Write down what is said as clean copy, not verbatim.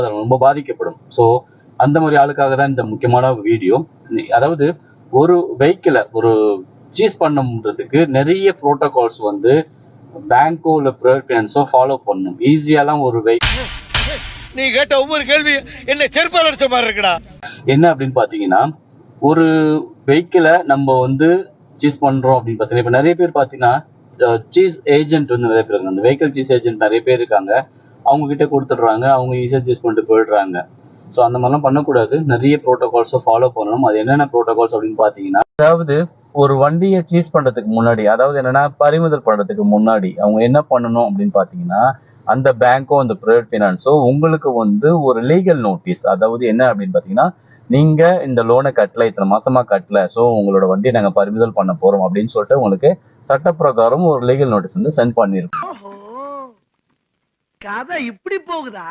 ரொம்ப பாதிக்கப்படும். ஸோ அந்த மாதிரி ஆளுக்காக தான் இந்த முக்கியமான வீடியோ. அதாவது ஒரு வெஹிக்கிளை ஒரு சீஸ் பண்ணுறதுக்கு நிறைய ப்ரோட்டோகால்ஸ் வந்து பேங்கோ இல்லை ப்ரைவேட் ஃபைனான்ஸோ ஃபாலோ பண்ணணும். ஈஸியாலாம் ஒரு நீ கேட்ட ஒவ்வொரு கேள்வி என்ன செருப்பால் அடிச்ச மாதிரி இருக்குடா. என்ன அப்படின்னு பார்த்தீங்கன்னா, ஒரு வெஹிக்கிளை நம்ம வந்து சீஸ் பண்றோம் அப்படின்னு பார்த்தீங்கன்னா, இப்போ நிறைய பேர் பார்த்தீங்கன்னா சீஸ் ஏஜென்ட் வந்து நிறைய பேர் இருக்காங்க. அந்த வெஹிக்கிள் சீஸ் ஏஜென்ட் நிறைய பேர் இருக்காங்க. அவங்க கிட்ட கொடுத்துட்றாங்க, அவங்க ஈஸியாக சீஸ் பண்ணிட்டு போயிடுறாங்க. ஸோ அந்த மாதிரிலாம் பண்ணக்கூடாது. நிறைய ப்ரோட்டோகால்ஸை ஃபாலோ பண்ணணும். அது என்னென்ன ப்ரோட்டோகால்ஸ் அப்படின்னு பார்த்தீங்கன்னா, அதாவது ஒரு வண்டியை சீஸ் பண்றதுக்கு முன்னாடி, அதாவது என்னன்னா பறிமுதல் பண்றதுக்கு முன்னாடி அவங்க என்ன பண்ணணும் அப்படின்னு பார்த்தீங்கன்னா, அந்த பேங்கோ அந்த ப்ரைவேட் ஃபைனான்ஸோ உங்களுக்கு வந்து ஒரு லீகல் நோட்டீஸ், அதாவது என்ன அப்படின்னு பார்த்தீங்கன்னா, நீங்க இந்த லோனை கட்டல, இத்தனை மாசமா கட்டல, ஸோ உங்களோட வண்டியை நாங்க பறிமுதல் பண்ண போறோம் அப்படின்னு சொல்லிட்டு உங்களுக்கு சட்டப்பிரகாரம் ஒரு லீகல் நோட்டீஸ் வந்து சென்ட் பண்ணிருக்கோம். கதை இப்படி போகுதா?